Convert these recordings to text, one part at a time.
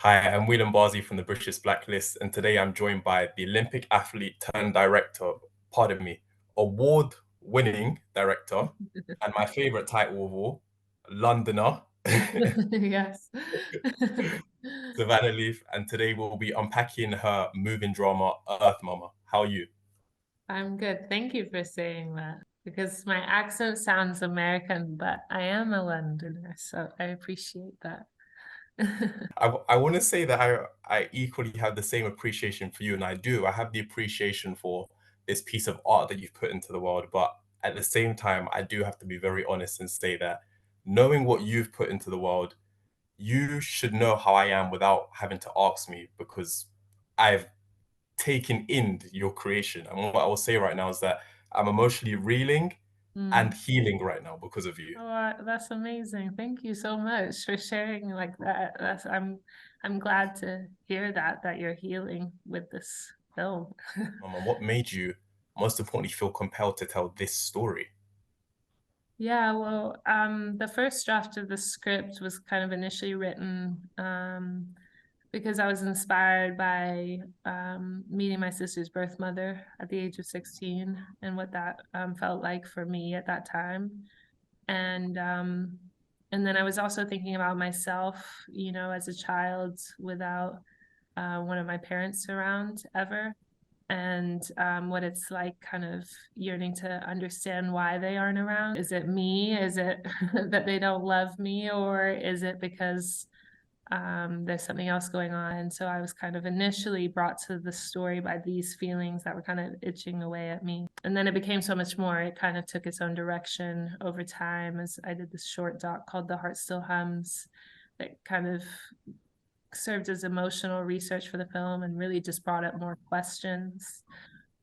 Hi, I'm Whelan Barzey from the British Blacklist, and today I'm joined by the Olympic athlete turned director, pardon me, award-winning director, and my favorite title of all, Londoner, Yes. Savannah Leaf, and today we'll be unpacking her moving drama, Earth Mama. How are you? I'm good. Thank you for saying that because my accent sounds American, but I am a Londoner, so I appreciate that. I want to say that I equally have the same appreciation for you, and I do. I have the appreciation for this piece of art that you've put into the world, but at the same time, I do have to be very honest and say that knowing what you've put into the world, you should know how I am without having to ask me because I've taken in your creation. And what I will say right now is that I'm emotionally reeling and Mm. healing right now because of you. Oh, that's amazing. Thank you so much for sharing like that. I'm glad to hear that you're healing with this film. Mama, what made you most importantly feel compelled to tell this story? Yeah, well, the first draft of the script was kind of initially written because I was inspired by meeting my sister's birth mother at the age of 16 and what that felt like for me at that time. And um, and then I was also thinking about myself, as a child without one of my parents around ever and what it's like kind of yearning to understand why they aren't around. Is it me? Is it that they don't love me? Or is it because there's something else going on? And so I was kind of initially brought to the story by these feelings that were kind of itching away at me. And then it became so much more. It kind of took its own direction over time as I did this short doc called The Heart Still Hums that kind of served as emotional research for the film and really just brought up more questions.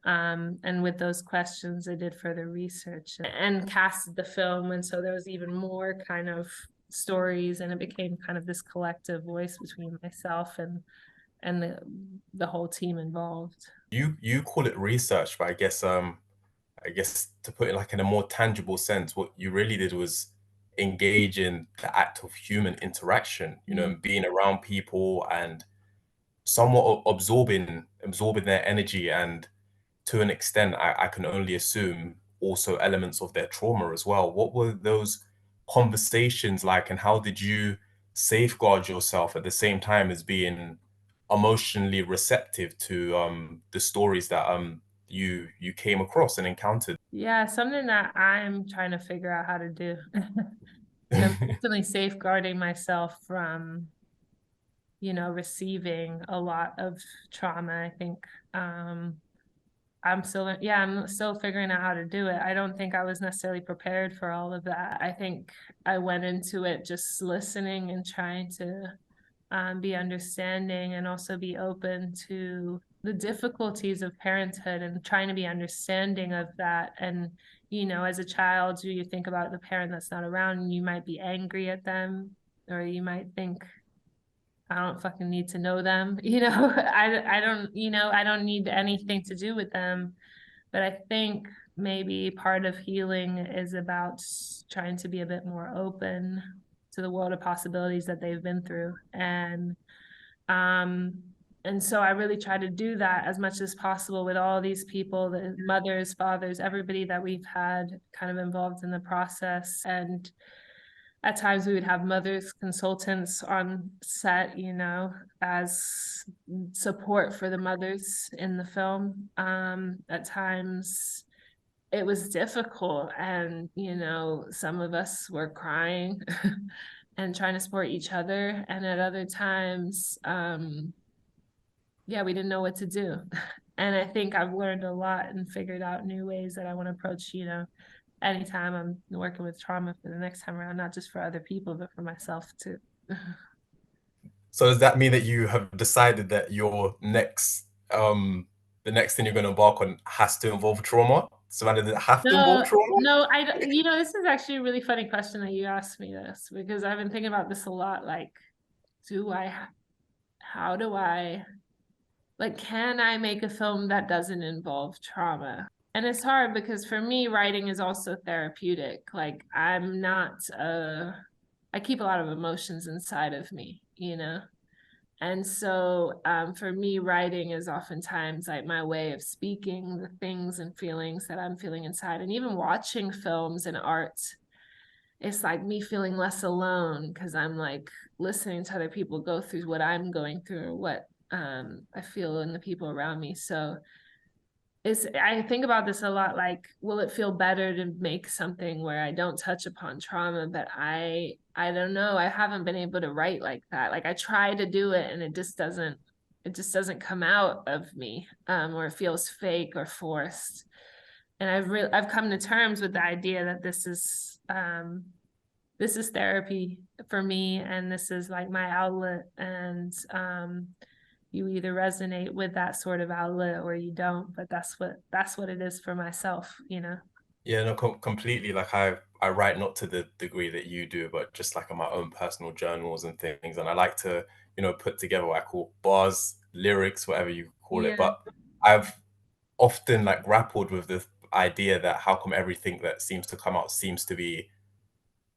And with those questions, I did further research and casted the film. And so there was even more kind of stories, and it became kind of this collective voice between myself and the whole team involved. You call it research, but I guess to put it like in a more tangible sense, what you really did was engage in the act of human interaction, you know, Mm. and being around people and somewhat absorbing their energy and to an extent I can only assume also elements of their trauma as well. What were those conversations like and how did you safeguard yourself at the same time as being emotionally receptive to the stories that you came across and encountered? Yeah, something that I'm trying to figure out how to do. And I'm constantly safeguarding myself from receiving a lot of trauma. I think I'm still figuring out how to do it. I don't think I was necessarily prepared for all of that. I think I went into it just listening and trying to be understanding and also be open to the difficulties of parenthood and trying to be understanding of that. And, as a child, you think about the parent that's not around and you might be angry at them, or you might think, I don't fucking need to know them. I don't, I don't need anything to do with them. But I think maybe part of healing is about trying to be a bit more open to the world of possibilities that they've been through. Um and so I really try to do that as much as possible with all these people, the mothers, fathers, everybody that we've had kind of involved in the process. And at times we would have mothers consultants on set, as support for the mothers in the film. At times it was difficult, and some of us were crying and trying to support each other, and at other times yeah, we didn't know what to do. And I think I've learned a lot and figured out new ways that I want to approach, anytime I'm working with trauma for the next time around, not just for other people, but for myself too. So does that mean that you have decided that your next the next thing you're going to embark on has to involve trauma? Savannah, did it have to involve No, trauma? no, this is actually a really funny question that you asked me this, because I've been thinking about this a lot. Like, do I, how do I, like, can I make a film that doesn't involve trauma? And it's hard because for me, writing is also therapeutic. Like, I keep a lot of emotions inside of me, And so for me, writing is oftentimes like my way of speaking the things and feelings that I'm feeling inside. And even watching films and art, it's like me feeling less alone because I'm like listening to other people go through what I'm going through or what I feel in the people around me. So I think about this a lot, like, will it feel better to make something where I don't touch upon trauma? But I don't know. I haven't been able to write like that. Like I try to do it and it just doesn't come out of me, or it feels fake or forced. And I've come to terms with the idea that this is therapy for me, and this is like my outlet. And you either resonate with that sort of outlet or you don't, but that's what it is for myself. Yeah, no, completely. Like I write not to the degree that you do, but just like on my own personal journals and things. And I like to, put together what I call bars, lyrics, whatever you call it. Yeah, But I've often like grappled with the idea that how come everything that seems to come out seems to be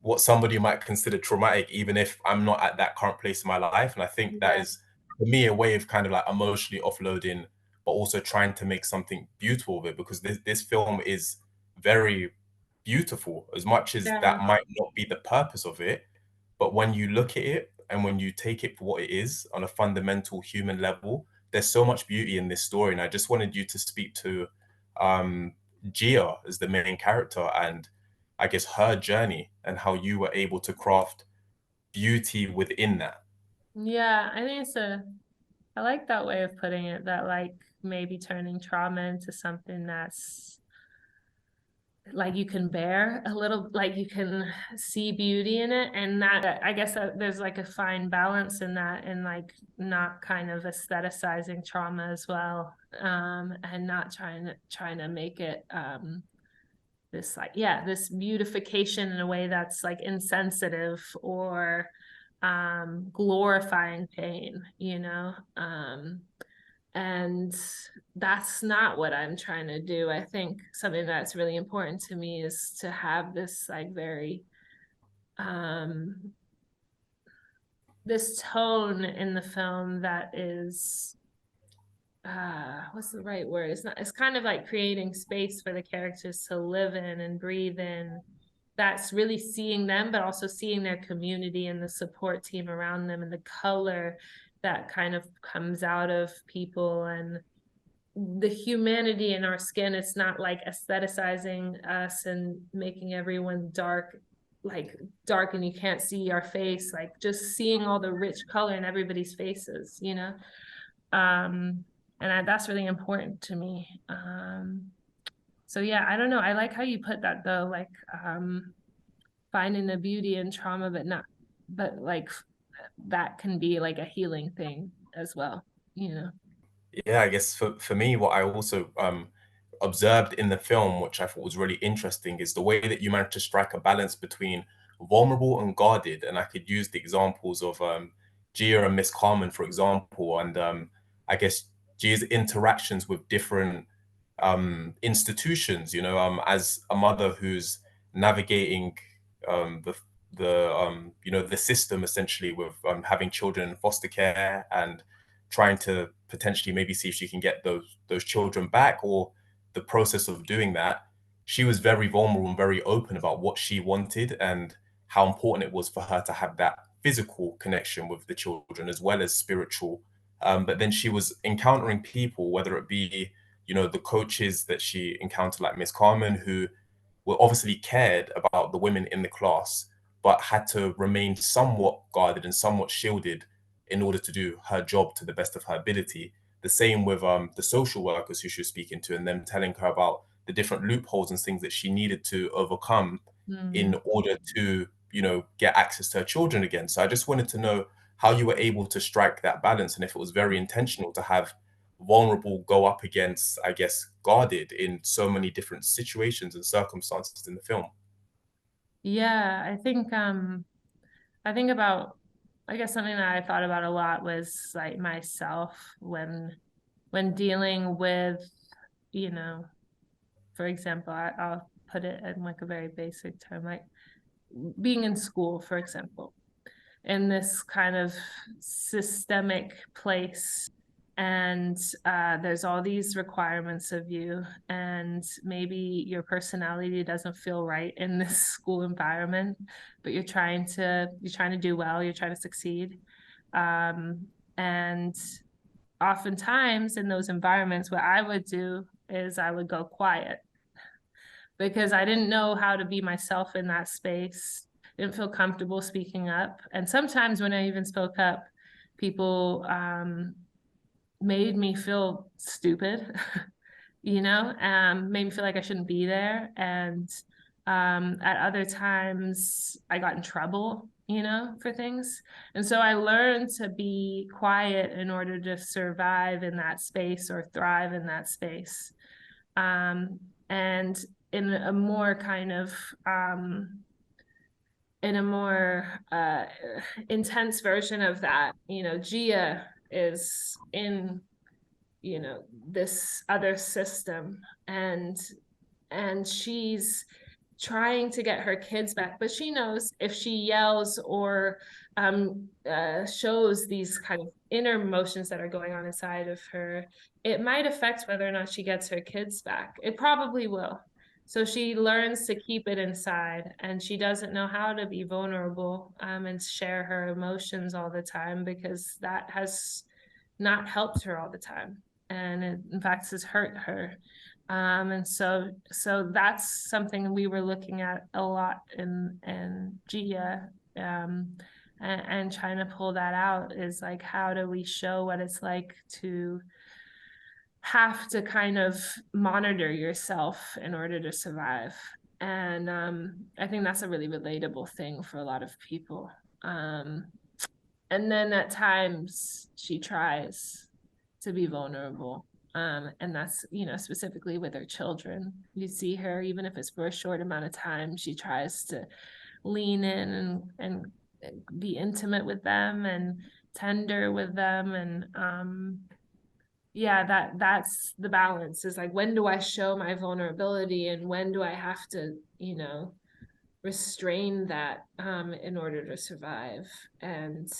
what somebody might consider traumatic, even if I'm not at that current place in my life. And I think that yeah, is, for me, a way of kind of like emotionally offloading, but also trying to make something beautiful of it, because this film is very beautiful, as much as yeah, that might not be the purpose of it. But when you look at it and when you take it for what it is on a fundamental human level, there's so much beauty in this story. And I just wanted you to speak to um, Gia as the main character, and I guess her journey and how you were able to craft beauty within that. yeah. I think I like that way of putting it, that like maybe turning trauma into something that's like you can bear a little, like you can see beauty in it. And that, I guess that there's like a fine balance in that, and like not kind of aestheticizing trauma as well, and not trying to make it this, like, yeah, this beautification in a way that's like insensitive or glorifying pain. And that's not what I'm trying to do. I think something that's really important to me is to have this like very um this tone in the film that is what's the right word? It's kind of like creating space for the characters to live in and breathe in. That's really seeing them, but also seeing their community and the support team around them and the color that kind of comes out of people and the humanity in our skin. It's not like aestheticizing us and making everyone dark, like dark and you can't see our face, like just seeing all the rich color in everybody's faces. um and that's really important to me. So yeah, I don't know, I like how you put that though, like finding the beauty in trauma, but like that can be like a healing thing as well. Yeah, I guess for me, what I also observed in the film, which I thought was really interesting, is the way that you managed to strike a balance between vulnerable and guarded. And I could use the examples of Gia and Miss Carmen, for example, and I guess Gia's interactions with different institutions. As a mother who's navigating the the system essentially with having children in foster care and trying to potentially maybe see if she can get those children back, or the process of doing that. She was very vulnerable and very open about what she wanted and how important it was for her to have that physical connection with the children as well as spiritual. But then she was encountering people, whether it be the coaches that she encountered, like Miss Carmen, who were obviously cared about the women in the class, but had to remain somewhat guarded and somewhat shielded in order to do her job to the best of her ability. The same with the social workers who she was speaking to, and them telling her about the different loopholes and things that she needed to overcome Mm-hmm. in order to, get access to her children again. So I just wanted to know how you were able to strike that balance, and if it was very intentional to have vulnerable go up against, I guess, guarded in so many different situations and circumstances in the film. Yeah, I think about, I guess something that I thought about a lot was like myself when dealing with, you know, for example, I'll put it in like a very basic term, like being in school, for example. in this kind of systemic place, and there's all these requirements of you, and maybe your personality doesn't feel right in this school environment, but you're trying to do well, you're trying to succeed. And oftentimes in those environments, what I would do is I would go quiet because I didn't know how to be myself in that space. Didn't feel comfortable speaking up. And sometimes when I even spoke up, people made me feel stupid, made me feel like I shouldn't be there. And at other times, I got in trouble, for things. And so I learned to be quiet in order to survive in that space or thrive in that space. And in a more kind of in a more intense version of that, Gia is in, this other system, and she's trying to get her kids back, but she knows if she yells or shows these kind of inner emotions that are going on inside of her, it might affect whether or not she gets her kids back. It probably will. So she learns to keep it inside, and she doesn't know how to be vulnerable and share her emotions all the time, because that has not helped her all the time, and it, in fact, has hurt her. And so that's something we were looking at a lot in Gia, and trying to pull that out, is like, how do we show what it's like to have to kind of monitor yourself in order to survive. And I think that's a really relatable thing for a lot of people. Um, and then at times she tries to be vulnerable. And that's, specifically with her children. You see her, even if it's for a short amount of time, she tries to lean in and be intimate with them and tender with them. And yeah, that's the balance, is like, when do I show my vulnerability and when do I have to, restrain that in order to survive. And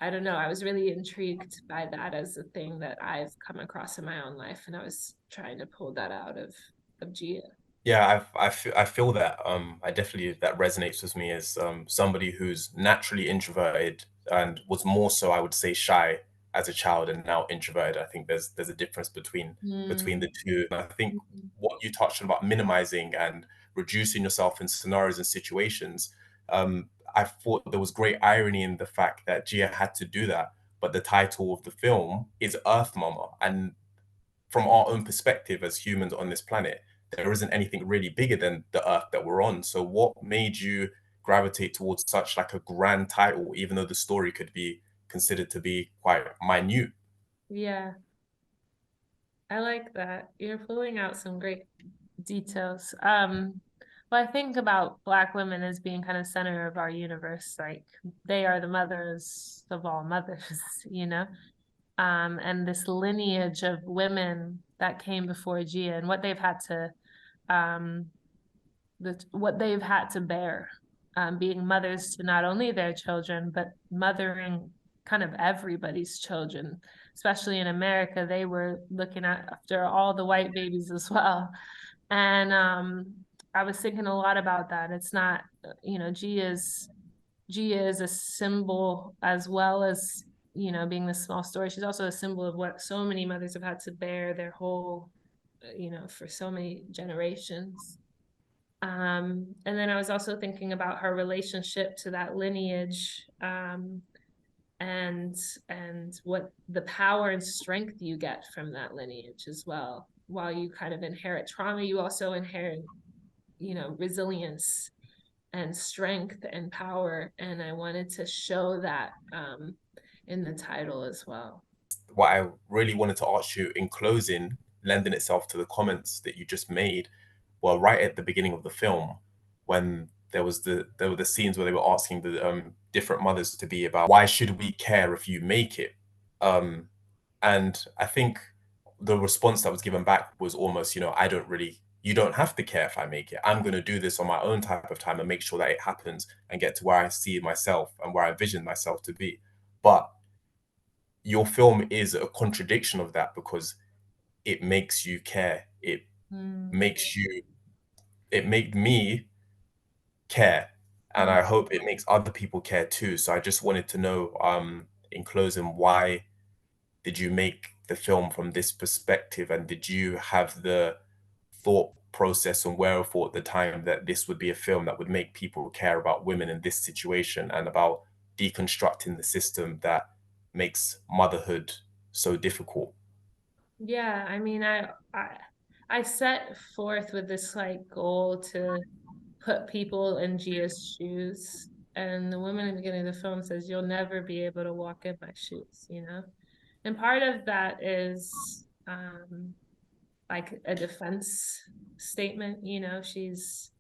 I don't know, I was really intrigued by that as a thing that I've come across in my own life, and I was trying to pull that out of Gia. Yeah, I feel that. I definitely, that resonates with me as somebody who's naturally introverted and was more so, I would say, shy as a child and now introverted. I think there's a difference between Mm. the two. And I think Mhm. what you touched on about minimizing and reducing yourself in scenarios and situations, I thought there was great irony in the fact that Gia had to do that, but the title of the film is Earth Mama, and from our own perspective as humans on this planet, there isn't anything really bigger than the earth that we're on. So what made you gravitate towards such like a grand title, even though the story could be considered to be quite minute? Yeah, I like that. You're pulling out some great details. Well, I think about Black women as being kind of center of our universe. Like, they are the mothers of all mothers, you know? And this lineage of women that came before Gia, and what they've had to um, what they've had to bear, being mothers to not only their children, but mothering kind of everybody's children. Especially in America, they were looking after all the white babies as well. And I was thinking a lot about that. It's not, Gia is a symbol, as well as, being this small story. She's also a symbol of what so many mothers have had to bear their whole, for so many generations. And then I was also thinking about her relationship to that lineage, and what the power and strength you get from that lineage as well. While you kind of inherit trauma, you also inherit, resilience and strength and power. And I wanted to show that in the title as well. What I really wanted to ask you in closing, lending itself to the comments that you just made, well, right at the beginning of the film, when there were the scenes where they were asking the different mothers to be about why should we care if you make it, and I think the response that was given back was almost, I don't really you don't have to care if I make it. I'm going to do this on my own type of time and make sure that it happens and get to where I see myself and where I envision myself to be. But your film is a contradiction of that because it makes you care. Mm, Makes you, it made me care. And mm. I hope it makes other people care too. So I just wanted to know, in closing, why did you make the film from this perspective? And did you have the thought process and wherewithal at the time that this would be a film that would make people care about women in this situation and about deconstructing the system that makes motherhood so difficult? Yeah, I mean, I set forth with this like goal to put people in Gia's shoes. And the woman in the beginning of the film says, "You'll never be able to walk in my shoes," you know? And part of that is like a defense statement, you know, she's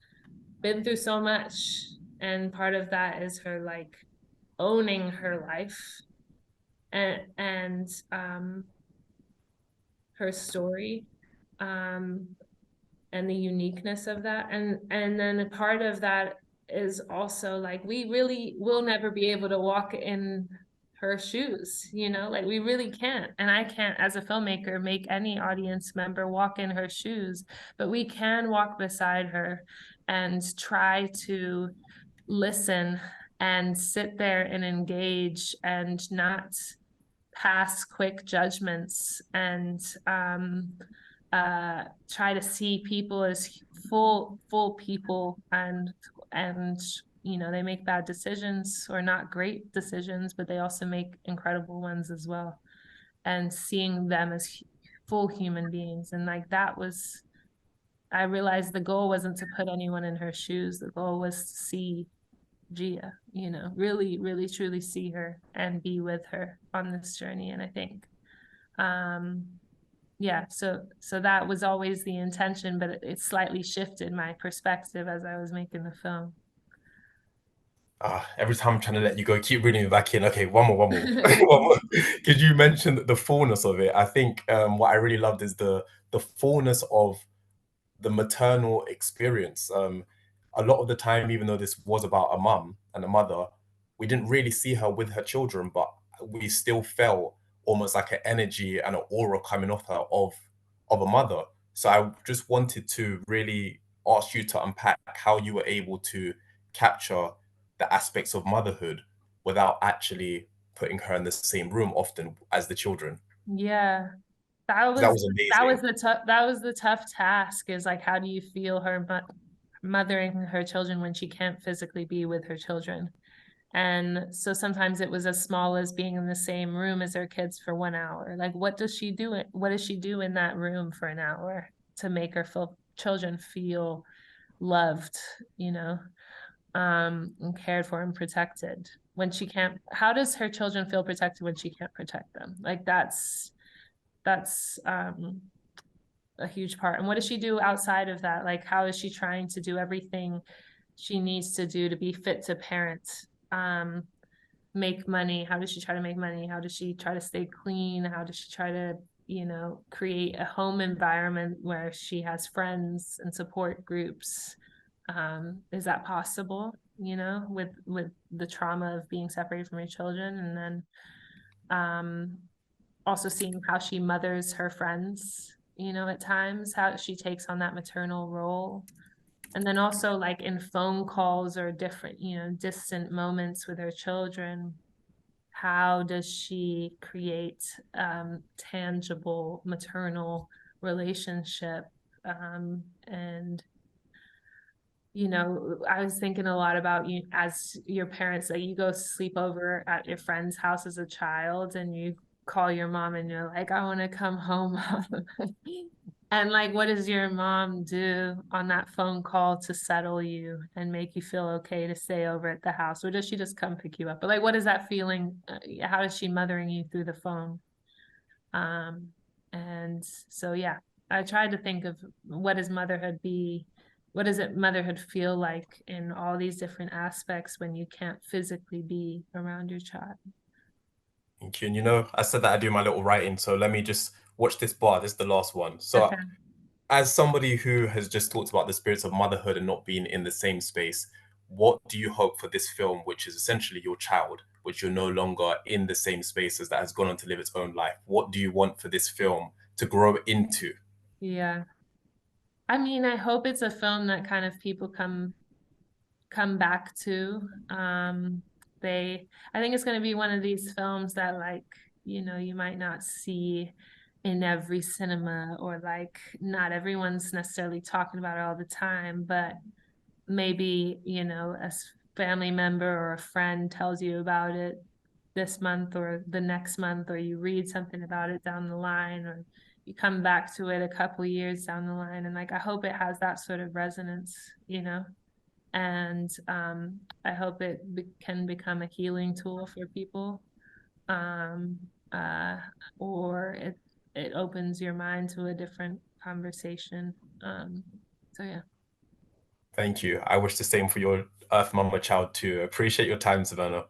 been through so much. And part of that is her like owning her life and her story. Um, and the uniqueness of that, and then a part of that is also like we really will never be able to walk in her shoes, you know, like we really can't, and I can't as a filmmaker make any audience member walk in her shoes, but we can walk beside her and try to listen and sit there and engage and not pass quick judgments and try to see people as full people and you know they make bad decisions or not great decisions, but they also make incredible ones as well, and seeing them as full human beings. And like that was, I realized the goal wasn't to put anyone in her shoes, the goal was to see Gia, you know, really really truly see her and be with her on this journey. And I think um yeah, so that was always the intention, but it slightly shifted my perspective as I was making the film. Every time I'm trying to let you go, keep reading me back in. Okay, one more, one more, one more. Because you mentioned the fullness of it. I think what I really loved is the fullness of the maternal experience. A lot of the time, even though this was about a mum and a mother, we didn't really see her with her children, but we still felt almost like an energy and an aura coming off her of a mother. So I just wanted to really ask you to unpack how you were able to capture the aspects of motherhood without actually putting her in the same room often as the children. Yeah, that 'Cause that was was that amazing. was the tough task, is like how do you feel her mothering her children when she can't physically be with her children. And so sometimes it was as small as being in the same room as her kids for 1 hour. Like what does she do in that room for an hour to make her children feel loved, you know, and cared for and protected when she can't. How does her children feel protected when she can't protect them? Like that's a huge part. And what does she do outside of that? Like how is she trying to do everything she needs to do to be fit to parent, um make money? How does she try to make money? How does she try to stay clean? How does she try to, you know, create a home environment where she has friends and support groups? Is that possible, you know, with the trauma of being separated from your children? And then um also seeing how she mothers her friends, you know, at times how she takes on that maternal role. And then also like in phone calls or different, you know, distant moments with her children, how does she create tangible maternal relationship? And you know, I was thinking a lot about you as your parents, like you go sleep over at your friend's house as a child and you call your mom and you're like, I want to come home. And like, what does your mom do on that phone call to settle you and make you feel okay to stay over at the house? Or does she just come pick you up? But like, what is that feeling? How is she mothering you through the phone? Um, and so, yeah, I tried to think of what does motherhood be? What does it motherhood feel like in all these different aspects when you can't physically be around your child? Thank you. And you know, I said that I do my little writing, so let me just watch this bar. This is the last one. So Okay. as somebody who has just talked about the spirits of motherhood and not being in the same space, what do you hope for this film, which is essentially your child, which you're no longer in the same space as, that has gone on to live its own life? What do you want for this film to grow into? Yeah. I mean, I hope it's a film that kind of people come back to. I think it's going to be one of these films that, like, you might not see in every cinema, or like not everyone's necessarily talking about it all the time, but maybe, a family member or a friend tells you about it this month or the next month, or you read something about it down the line, or you come back to it a couple years down the line, and like I hope it has that sort of resonance, and I hope it can become a healing tool for people, um, uh, or it opens your mind to a different conversation. So yeah. Thank you. I wish the same for your Earth Mama child too. Appreciate your time, Savannah.